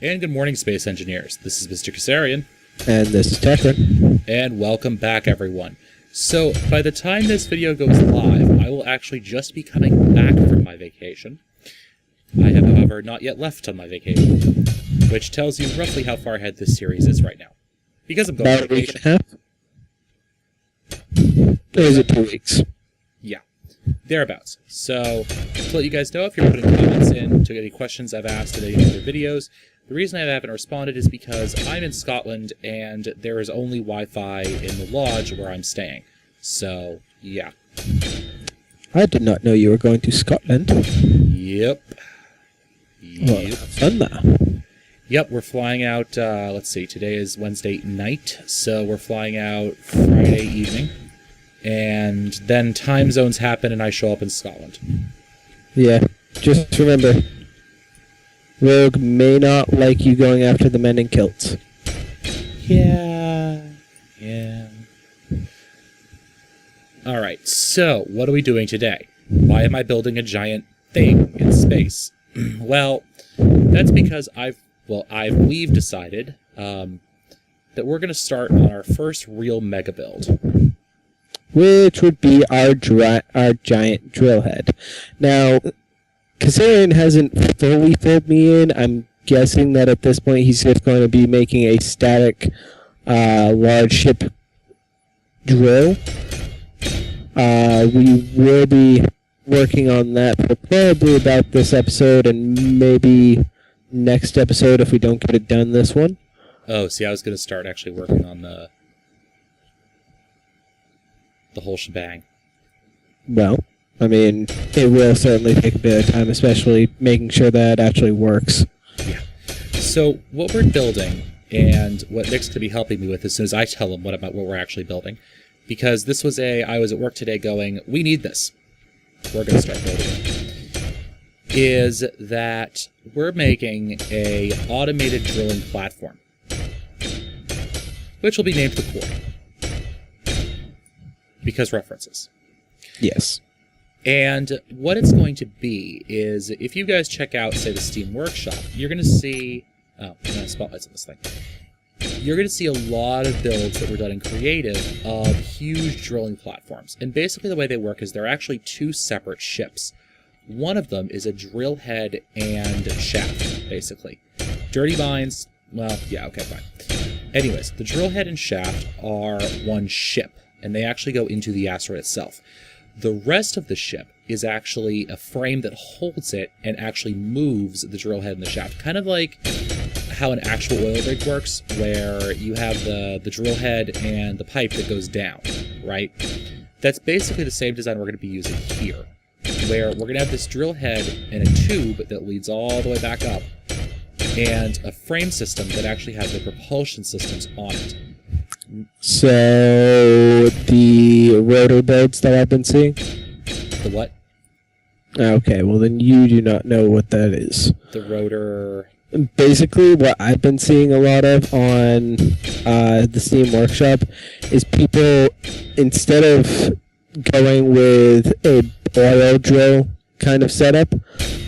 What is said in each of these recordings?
And good morning, space engineers. This is Mr. Kasarian. And this is Tekran. And welcome back, everyone. So, by the time this video goes live, I will actually just be coming back from my vacation. I have, however, not yet left on my vacation, which tells you roughly how far ahead this series is right now. Because I'm going on vacation. About a week and a half? Or is it 2 weeks? Yeah, thereabouts. So, to let you guys know, if you're putting comments in to any questions I've asked in any other videos, the reason I haven't responded is because I'm in Scotland and there is only Wi-Fi in the lodge where I'm staying. So, yeah. I did not know you were going to Scotland. Yep. Well, have fun now. Yep, we're flying out, let's see, today is Wednesday night, so we're flying out Friday evening. And then time zones happen and I show up in Scotland. Yeah, just remember, Rogue may not like you going after the men in kilts. Yeah. Alright, so what are we doing today? Why am I building a giant thing in space? Well, that's because we've decided that we're going to start on our first real mega build. Which would be our giant drill head. Now, Kasarian hasn't fully filled me in. I'm guessing that at this point he's just going to be making a static large ship drill. We will be working on that for probably about this episode and maybe next episode if we don't get it done this one. Oh, see, I was going to start actually working on the whole shebang. Well, I mean, it will certainly take a bit of time, especially making sure that it actually works. Yeah. So, what we're building, and what Nick's going to be helping me with as soon as I tell him what we're actually building, because this was I was at work today going, we need this. We're going to start building it. Is that we're making a automated drilling platform, which will be named the Core. Because references. Yes. And what it's going to be is, if you guys check out, say, the Steam Workshop, you're going to see... Oh, I'm going to spotlights on this thing. You're going to see a lot of builds that were done in creative of huge drilling platforms. And basically the way they work is they're actually two separate ships. One of them is a drill head and shaft, basically. Dirty Mines... Well, yeah, okay, fine. Anyways, the drill head and shaft are one ship, and they actually go into the asteroid itself. The rest of the ship is actually a frame that holds it and actually moves the drill head and the shaft. Kind of like how an actual oil rig works, where you have the drill head and the pipe that goes down, right? That's basically the same design we're going to be using here, where we're going to have this drill head and a tube that leads all the way back up, and a frame system that actually has the propulsion systems on it. So, the rotor builds that I've been seeing? The what? Okay, well then you do not know what that is. The rotor... Basically, what I've been seeing a lot of on the Steam Workshop is people, instead of going with a oil drill kind of setup,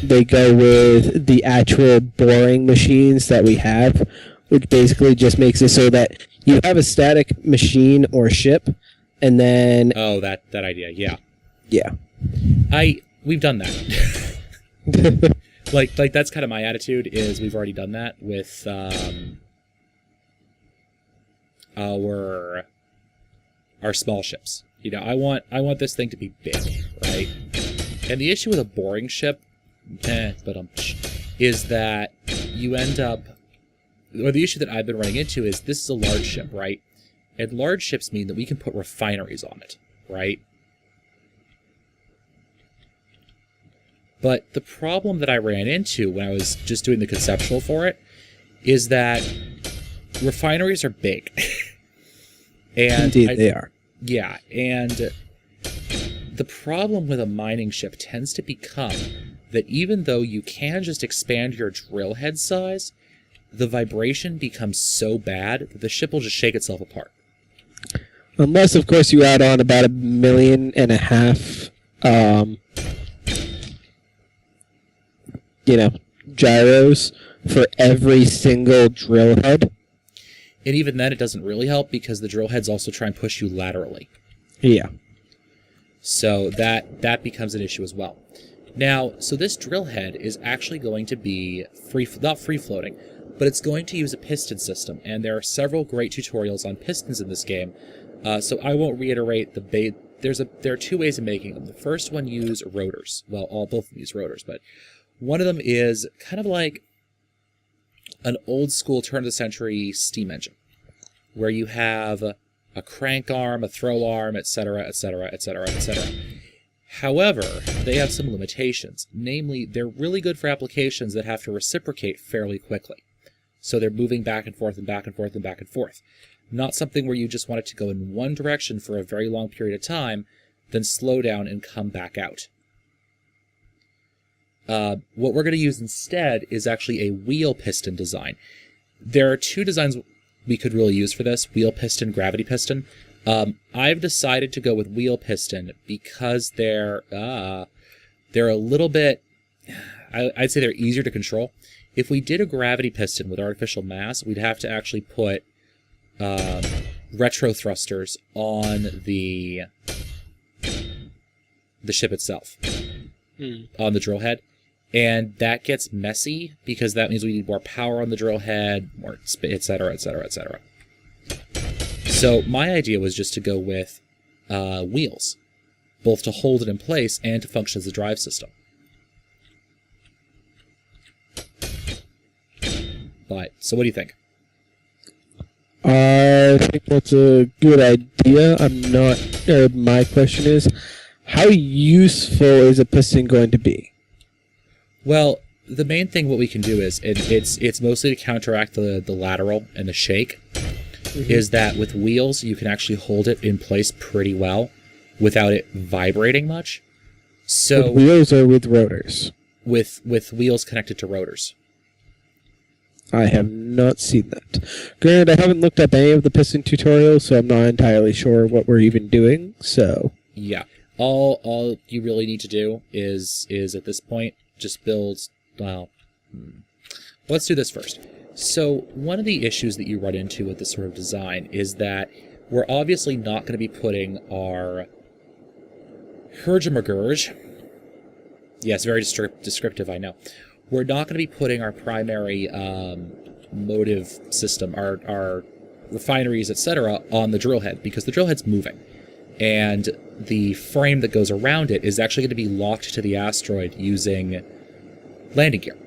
they go with the actual boring machines that we have, which basically just makes it so that you have a static machine or ship, and then... Oh, that idea, yeah. Yeah. We've done that. like that's kind of my attitude, is we've already done that with our small ships. You know, I want this thing to be big, right? And the issue with a boring ship, is that you end up... Or the issue that I've been running into is this is a large ship, right? And large ships mean that we can put refineries on it, right? But the problem that I ran into when I was just doing the conceptual for it is that refineries are big. And Indeed, they are. Yeah, and the problem with a mining ship tends to become that even though you can just expand your drill head size, the vibration becomes so bad that the ship will just shake itself apart. Unless, of course, you add on about 1.5 million gyros, for every single drill head. And even then, it doesn't really help because the drill heads also try and push you laterally. Yeah. So that becomes an issue as well. Now, so this drill head is actually going to be not free floating, but it's going to use a piston system, and there are several great tutorials on pistons in this game. So I won't reiterate there are two ways of making them. The first one use rotors. Well, both of them use rotors, but one of them is kind of like an old school turn of the century steam engine, where you have a crank arm, a throw arm, etc., etc., etc., etc. However, they have some limitations. Namely, they're really good for applications that have to reciprocate fairly quickly. So they're moving back and forth and back and forth and back and forth. Not something where you just want it to go in one direction for a very long period of time, then slow down and come back out. What we're going to use instead is actually a wheel piston design. There are two designs we could really use for this, wheel piston, gravity piston. I've decided to go with wheel piston because they're a little bit, I'd say they're easier to control. If we did a gravity piston with artificial mass, we'd have to actually put retro thrusters on the ship itself, on the drill head. And that gets messy because that means we need more power on the drill head, more etc., etc., etc. So my idea was just to go with wheels, both to hold it in place and to function as a drive system. But, so what do you think? I think that's a good idea. My question is, how useful is a piston going to be? Well, the main thing what we can do is, it's mostly to counteract the lateral and the shake, is that with wheels you can actually hold it in place pretty well without it vibrating much. So with wheels or with rotors? With wheels connected to rotors. I have not seen that. Granted, I haven't looked up any of the piston tutorials, so I'm not entirely sure what we're even doing, so... Yeah. All you really need to do is at this point, just build... Well, let's do this first. So, one of the issues that you run into with this sort of design is that we're obviously not going to be putting our Hergemergurge... Yes, very descriptive, I know. We're not going to be putting our primary motive system, our refineries, etc., on the drill head, because the drill head's moving. And the frame that goes around it is actually going to be locked to the asteroid using landing gear.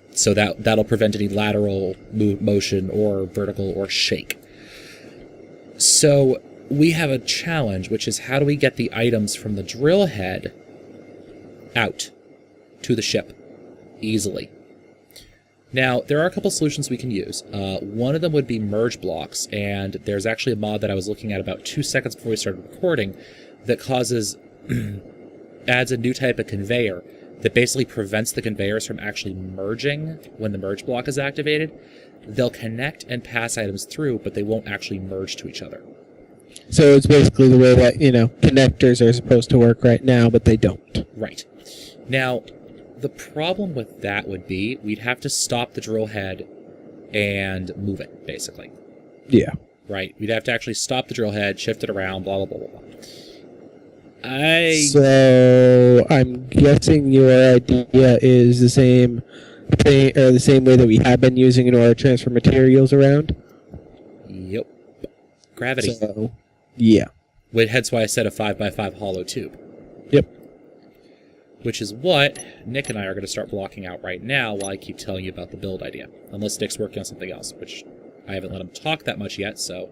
So that'll prevent any lateral motion or vertical or shake. So we have a challenge, which is how do we get the items from the drill head out to the ship easily. Now, there are a couple solutions we can use. One of them would be merge blocks, and there's actually a mod that I was looking at about 2 seconds before we started recording that adds a new type of conveyor that basically prevents the conveyors from actually merging when the merge block is activated. They'll connect and pass items through, but they won't actually merge to each other. So it's basically the way that, connectors are supposed to work right now, but they don't. Right. Now, the problem with that would be we'd have to stop the drill head and move it, basically. Yeah. Right? We'd have to actually stop the drill head, shift it around, blah, blah, blah, blah, blah. So I'm guessing your idea is the same thing, or the same way that we have been using in order to transfer materials around? Yep. Gravity. So, yeah. Hence why I said a 5x5 hollow tube. Yep. Which is what Nick and I are going to start blocking out right now while I keep telling you about the build idea. Unless Nick's working on something else, which I haven't let him talk that much yet, so...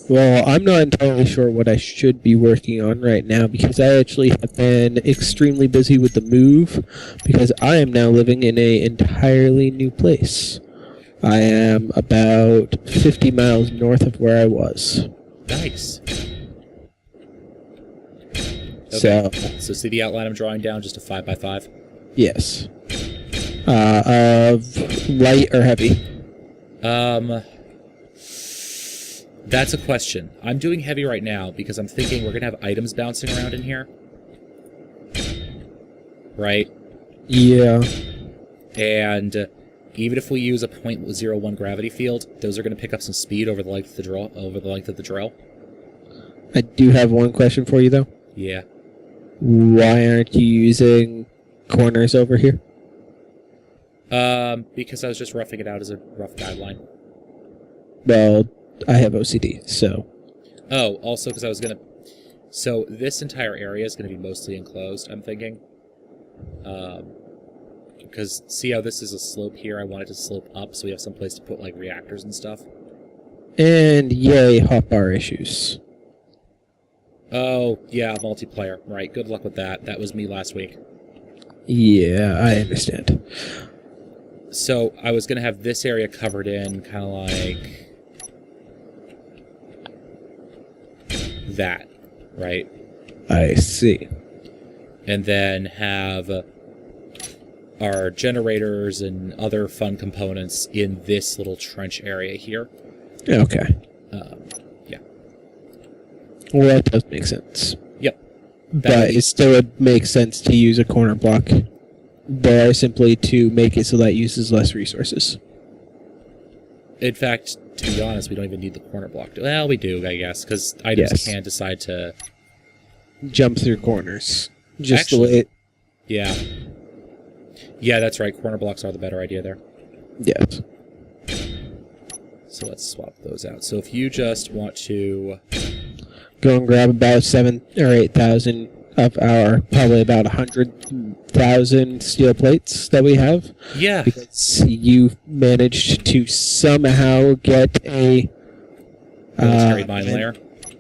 Well, I'm not entirely sure what I should be working on right now because I actually have been extremely busy with the move because I am now living in an entirely new place. I am about 50 miles north of where I was. Nice. Okay. So see the outline I'm drawing down, just a 5x5? Yes. Of light or heavy? That's a question. I'm doing heavy right now because I'm thinking we're going to have items bouncing around in here. Right? Yeah. And even if we use a 0.01 gravity field, those are going to pick up some speed over the length of the drill. I do have one question for you, though. Yeah. Why aren't you using corners over here? Because I was just roughing it out as a rough guideline. Well, I have OCD, so... Oh, also because I was going to... So this entire area is going to be mostly enclosed, I'm thinking. Because see how this is a slope here? I want it to slope up so we have some place to put, like, reactors and stuff. And yay, hotbar issues. Oh, yeah, multiplayer. Right, good luck with that. That was me last week. Yeah, I understand. So I was going to have this area covered in, kind of like... that, right? I see. And then have our generators and other fun components in this little trench area here. Okay. Yeah. Well, that does make sense. Yep. But it still would make sense to use a corner block there simply to make it so that uses less resources. In fact, to be honest, we don't even need the corner block. Well, we do, I guess, because items can decide to... jump through corners. Just Actually, the way it... Yeah. Yeah, that's right. Corner blocks are the better idea there. Yes. So let's swap those out. So if you just want to... Go and grab about 7,000 or 8,000 of our probably about 100,000 steel plates that we have. Yeah. Because you managed to somehow get a... military mine layer.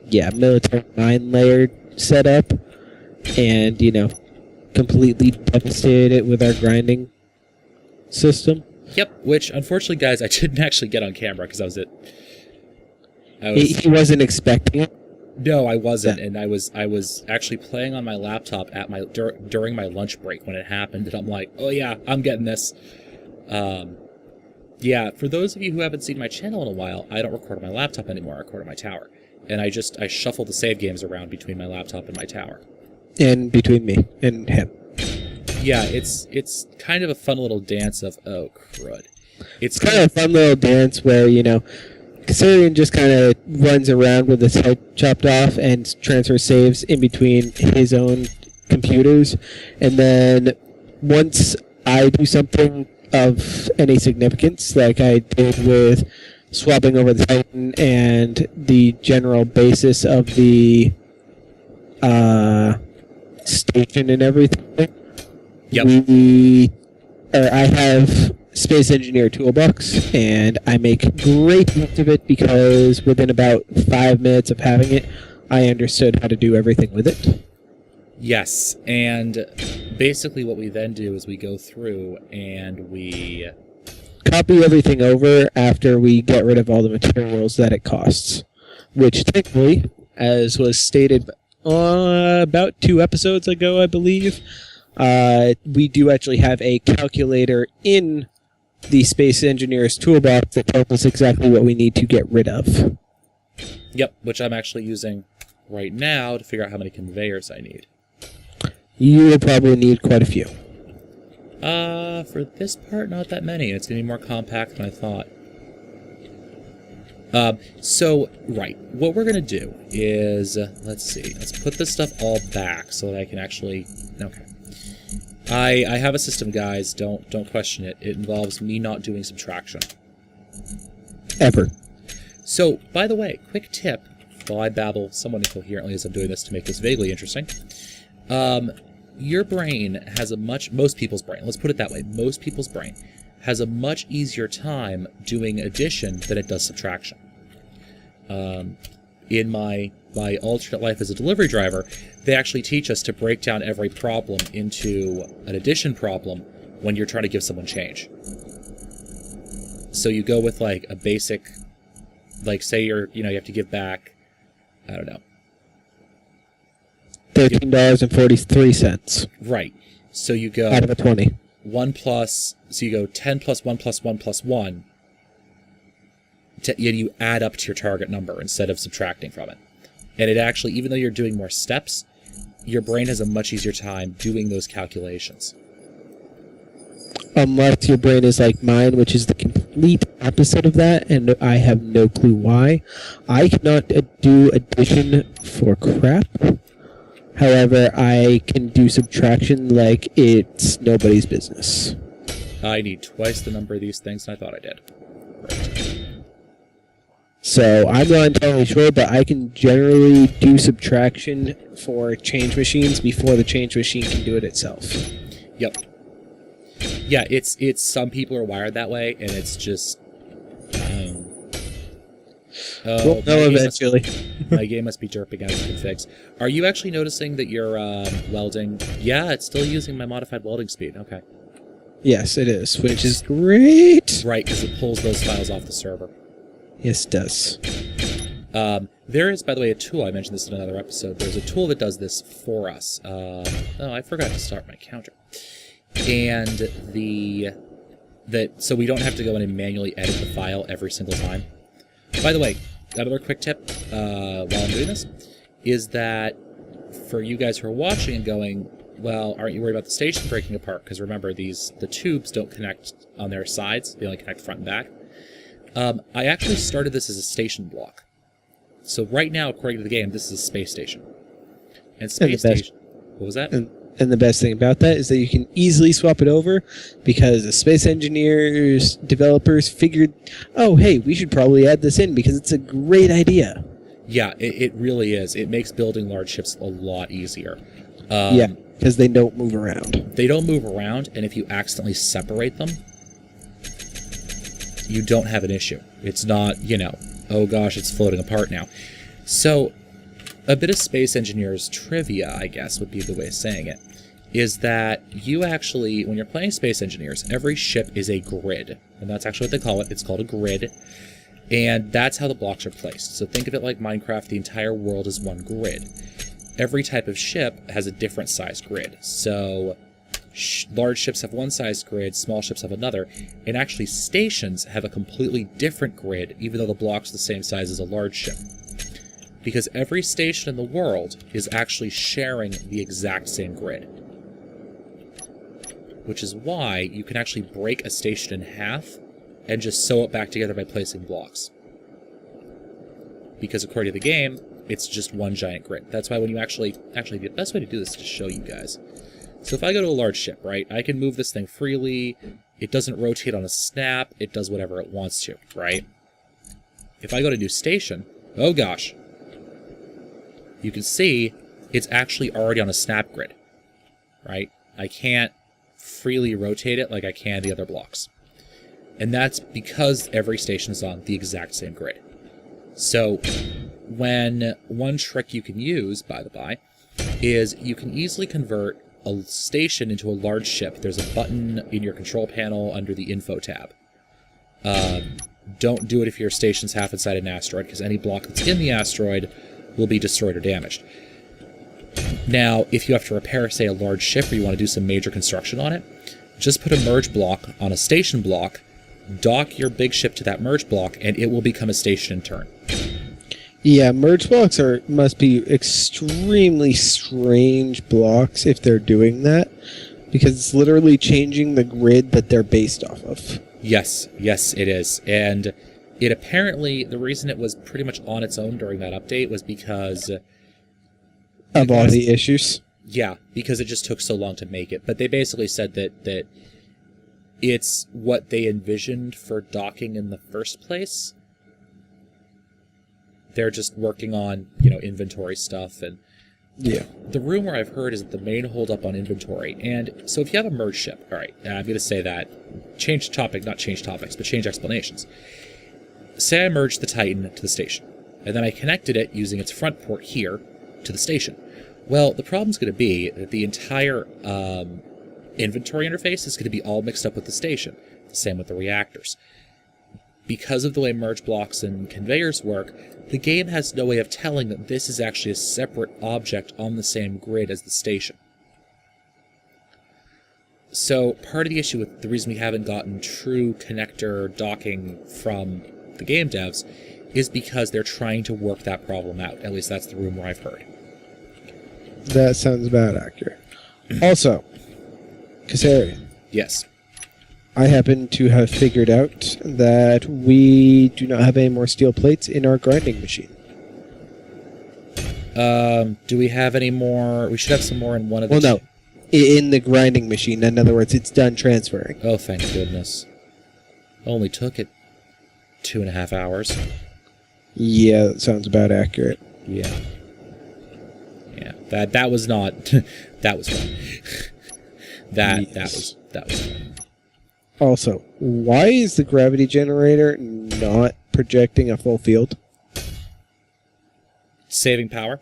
Yeah, military mine layer set up. And, you know, completely devastated it with our grinding system. Yep, which, unfortunately, guys, I didn't actually get on camera because I was... He wasn't expecting it. No, I wasn't, and I was actually playing on my laptop at my during my lunch break when it happened, and I'm like, oh yeah, I'm getting this. Yeah, for those of you who haven't seen my channel in a while, I don't record on my laptop anymore. I record on my tower, and I shuffle the save games around between my laptop and my tower. And between me and him. Yeah, it's kind of a fun little dance of oh crud. It's kind of a fun little dance where, you know, Kasarian just kind of runs around with his head chopped off and transfers saves in between his own computers. And then once I do something of any significance, like I did with swapping over the Titan and the general basis of the station and everything, I have Space Engineer Toolbox, and I make great use of it because within about 5 minutes of having it, I understood how to do everything with it. Yes, and basically what we then do is we go through and we... copy everything over after we get rid of all the materials that it costs. Which, thankfully, as was stated about 2 episodes ago, I believe, we do actually have a calculator in the Space Engineer's Toolbox that tells us exactly what we need to get rid of. Yep, which I'm actually using right now to figure out how many conveyors I need. You will probably need quite a few. For this part, not that many. It's going to be more compact than I thought. Right, what we're going to do is, let's see, let's put this stuff all back so that I can actually, okay. I have a system, guys, don't question it. It involves me not doing subtraction. Ever. So, by the way, quick tip, while I babble somewhat incoherently as I'm doing this to make this vaguely interesting. Your brain has most people's brain, let's put it that way, most people's brain has a much easier time doing addition than it does subtraction. In my alternate life as a delivery driver, they actually teach us to break down every problem into an addition problem when you're trying to give someone change. So you go with like a basic, like say you have to give back, I don't know, $13.43. Right. So you go out of a 20. 1 plus, so you go 10 plus 1 plus 1 plus 1, and you add up to your target number instead of subtracting from it. And it actually, even though you're doing more steps, your brain has a much easier time doing those calculations. Unless your brain is like mine, which is the complete opposite of that, and I have no clue why. I cannot do addition for crap. However, I can do subtraction like it's nobody's business. I need twice the number of these things than I thought I did. Right. So I'm not entirely sure, but I can generally do subtraction for change machines before the change machine can do it itself. Yep. Yeah, it's some people are wired that way, and it's just. We'll know eventually. My game must be derping out of configs. Are you actually noticing that you're welding? Yeah, it's still using my modified welding speed. Okay. Yes, it is, which is great. Right, because it pulls those files off the server. Yes, it does. There is, by the way, a tool. I mentioned this in another episode. There's a tool that does this for us. Oh, I forgot to start my counter. And so we don't have to go in and manually edit the file every single time. By the way, another quick tip while I'm doing this is that for you guys who are watching and going, well, aren't you worried about the station breaking apart? Because remember, the tubes don't connect on their sides. They only connect front and back. I actually started this as a station block. So right now, according to the game, this is a space station. And space station... What was that? And the best thing about that is that you can easily swap it over because the space engineers, developers figured, oh, hey, we should probably add this in because it's a great idea. Yeah, it really is. It makes building large ships a lot easier. Yeah, because they don't move around. They don't move around, and if you accidentally separate them, you don't have an issue. It's not, oh gosh, it's floating apart now. So, a bit of space engineers trivia, I guess, would be the way of saying it, is that you actually, when you're playing space engineers, every ship is a grid. And that's actually what they call it. It's called a grid. And that's how the blocks are placed. So think of it like Minecraft, the entire world is one grid. Every type of ship has a different size grid. So large ships have one size grid, small ships have another, and actually stations have a completely different grid, even though the block's the same size as a large ship. Because every station in the world is actually sharing the exact same grid. Which is why you can actually break a station in half and just sew it back together by placing blocks. Because according to the game, it's just one giant grid. That's why when you actually the best way to do this is to show you guys. So if I go to a large ship, right, I can move this thing freely. It doesn't rotate on a snap. It does whatever it wants to, right? If I go to new station, oh gosh, you can see it's actually already on a snap grid, right? I can't freely rotate it like I can the other blocks. And that's because every station is on the exact same grid. So when one trick you can use, by the by, is you can easily convert a station into a large ship. There's a button in your control panel under the info tab. Don't do it if your station's half inside an asteroid, because any block that's in the asteroid will be destroyed or damaged. Now, if you have to repair, say, a large ship or you want to do some major construction on it, just put a merge block on a station block, dock your big ship to that merge block, and it will become a station in turn. Yeah, merge blocks must be extremely strange blocks if they're doing that, because it's literally changing the grid that they're based off of. Yes, it is. And it apparently, the reason it was pretty much on its own during that update was because... of all the issues? Yeah, because it just took so long to make it. But they basically said that it's what they envisioned for docking in the first place. They're just working on, inventory stuff. And yeah, the rumor I've heard is that the main holdup on inventory. And so if you have a merge ship, all right, I'm going to say that, change topic, not change topics, but change explanations. Say I merged the Titan to the station, and then I connected it using its front port here to the station. Well, the problem's going to be that the entire inventory interface is going to be all mixed up with the station. Same with the reactors. Because of the way merge blocks and conveyors work, the game has no way of telling that this is actually a separate object on the same grid as the station. So part of the issue with the reason we haven't gotten true connector docking from the game devs is because they're trying to work that problem out. At least that's the rumor I've heard. That sounds about accurate. Also, Kassarian. Yes. I happen to have figured out that we do not have any more steel plates in our grinding machine. Do we have any more? We should have some more in one of the... Well, no. In the grinding machine. In other words, it's done transferring. Oh, thank goodness. Only took it 2.5 hours. Yeah, that sounds about accurate. Yeah. Yeah. That was not... that was fun. Yes. That was fun. Also, why is the gravity generator not projecting a full field? Saving power.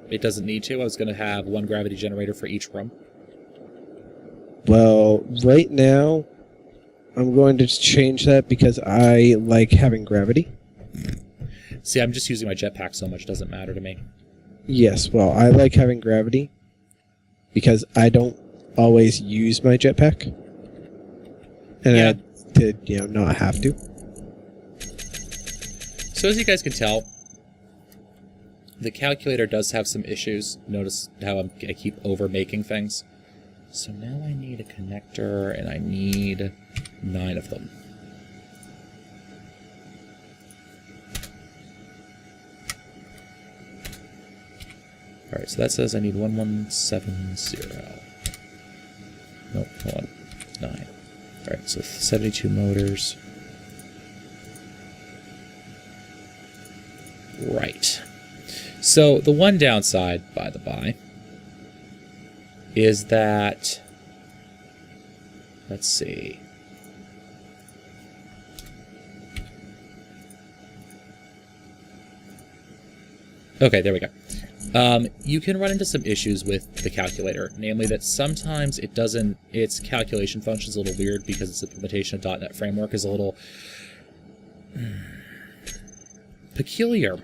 It doesn't need to. I was going to have one gravity generator for each room. Well, right now, I'm going to change that because I like having gravity. See, I'm just using my jetpack so much, it doesn't matter to me. Yes, well, I like having gravity because I don't always use my jetpack. And Yeah. I did, not have to. So as you guys can tell, the calculator does have some issues. Notice how I keep over-making things. So now I need a connector, and I need 9 of them. Alright, so that says I need 1170. Nope, hold on. 9. Alright, so 72 motors. Right. So the one downside, by the by, is that, let's see. Okay, there we go. You can run into some issues with the calculator, namely that sometimes it doesn't, its calculation function is a little weird because its implementation of .NET Framework is a little peculiar.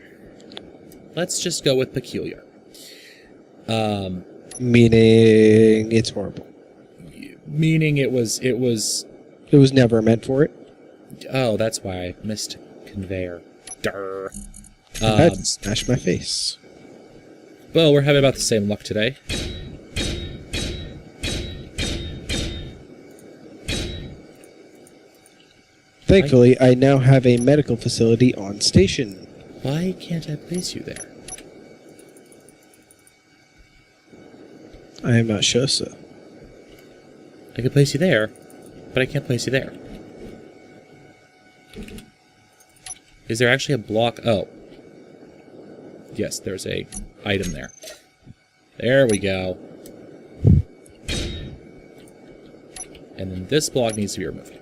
Let's just go with peculiar. Meaning it's horrible. Meaning it was... It was never meant for it. Oh, that's why I missed conveyor. Durr. That smashed my face. Well, we're having about the same luck today. Thankfully, I now have a medical facility on station. Why can't I place you there? I am not sure, sir. I could place you there, but I can't place you there. Is there actually a block? Oh. Yes, there's a item there. There we go. And then this block needs to be removed.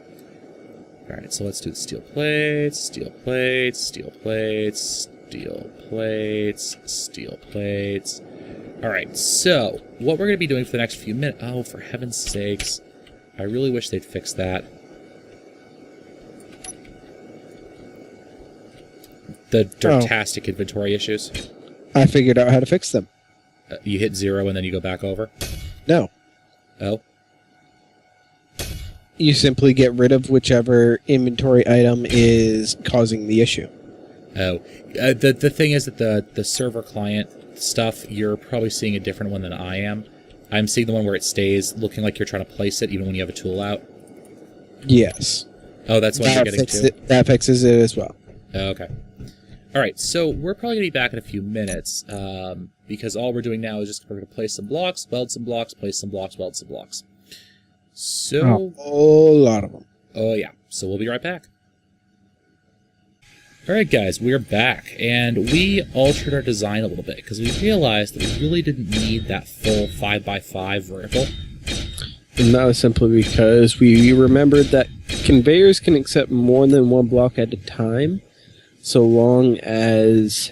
Alright, so let's do the steel plates, steel plates, steel plates, steel plates, steel plates. Alright, so what we're going to be doing for the next few minutes... Oh, for heaven's sakes. I really wish they'd fix that. The dirtastic inventory issues. I figured out how to fix them. You hit 0 and then you go back over? No. Oh? You simply get rid of whichever inventory item is causing the issue. Oh. The thing is that the server client stuff, you're probably seeing a different one than I am. I'm seeing the one where it stays looking like you're trying to place it even when you have a tool out. Yes. Oh, that's what you're getting to? That fixes it as well. Oh, okay. Alright, so we're probably going to be back in a few minutes, because all we're doing now is just we're going to place some blocks, weld some blocks, place some blocks, weld some blocks. So... A whole lot of them. Oh, yeah. So we'll be right back. Alright, guys, we're back, and we altered our design a little bit, because we realized that we really didn't need that full 5x5 vertical. And that was simply because we remembered that conveyors can accept more than one block at a time, so long as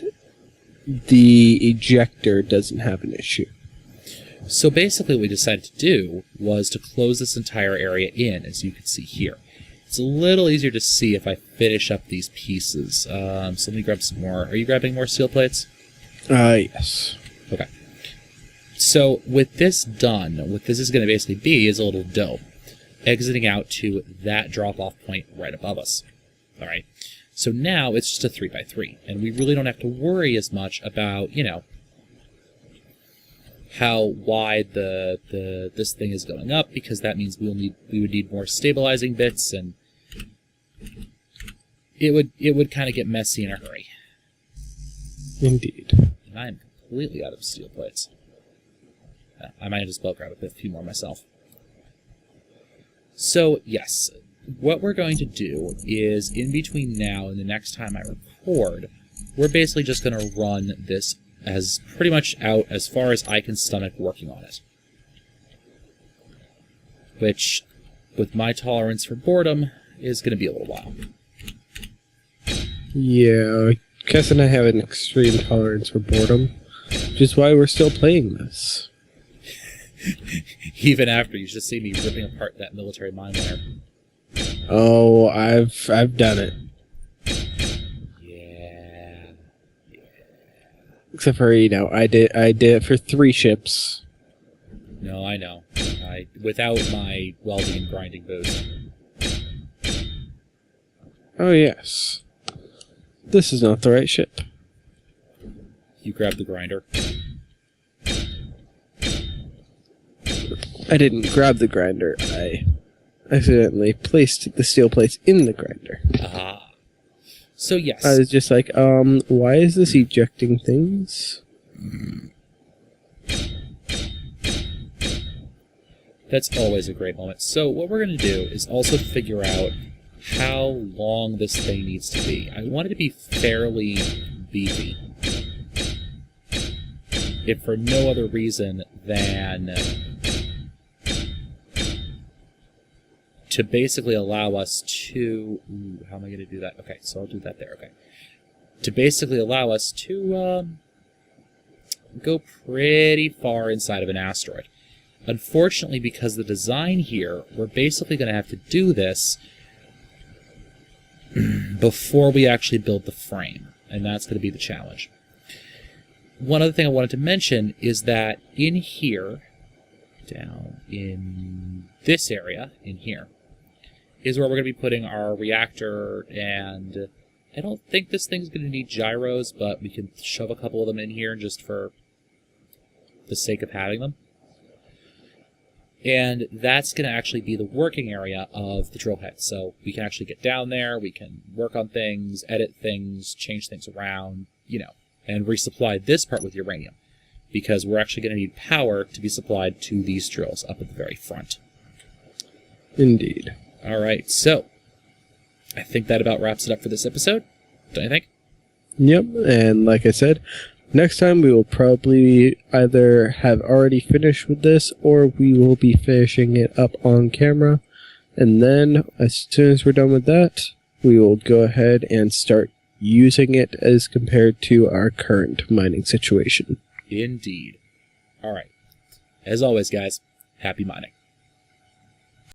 the ejector doesn't have an issue. So basically what we decided to do was to close this entire area in, as you can see here. It's a little easier to see if I finish up these pieces. So let me grab some more. Are you grabbing more steel plates? Yes. Okay. So with this done, what this is going to basically be is a little dome exiting out to that drop-off point right above us. All right. So now it's just a 3x3, and we really don't have to worry as much about, how wide this thing is going up, because that means we would need more stabilizing bits, and it would kind of get messy in a hurry. Indeed. And I am completely out of steel plates. I might just well grab a few more myself. So, yes, what we're going to do is, in between now and the next time I record, we're basically just going to run this as pretty much out as far as I can stomach working on it. Which, with my tolerance for boredom, is going to be a little while. Yeah, Cass and I have an extreme tolerance for boredom, which is why we're still playing this. Even after, you should see me ripping apart that military mine layer. Oh, I've done it. Yeah. Except for, I did it for 3 ships. No, I know. Without my welding and grinding boost. Oh yes. This is not the right ship. You grab the grinder. I didn't grab the grinder. I accidentally placed the steel plates in the grinder. Ah. So yes. I was just like, why is this ejecting things? That's always a great moment. So what we're going to do is also figure out how long this thing needs to be. I want it to be fairly beefy. If for no other reason than to basically allow us to... Ooh, how am I going to do that? Okay, so I'll do that there, okay. To basically allow us to go pretty far inside of an asteroid. Unfortunately, because of the design here, we're basically going to have to do this before we actually build the frame, and that's going to be the challenge. One other thing I wanted to mention is that in here, down in this area, in here, is where we're going to be putting our reactor, and I don't think this thing's going to need gyros, but we can shove a couple of them in here just for the sake of having them. And that's going to actually be the working area of the drill head. So we can actually get down there, we can work on things, edit things, change things around, and resupply this part with uranium. Because we're actually going to need power to be supplied to these drills up at the very front. Indeed. Alright, so I think that about wraps it up for this episode. Don't you think? Yep, and like I said, next time we will probably either have already finished with this, or we will be finishing it up on camera. And then, as soon as we're done with that, we will go ahead and start using it as compared to our current mining situation. Indeed. Alright. As always, guys, happy mining.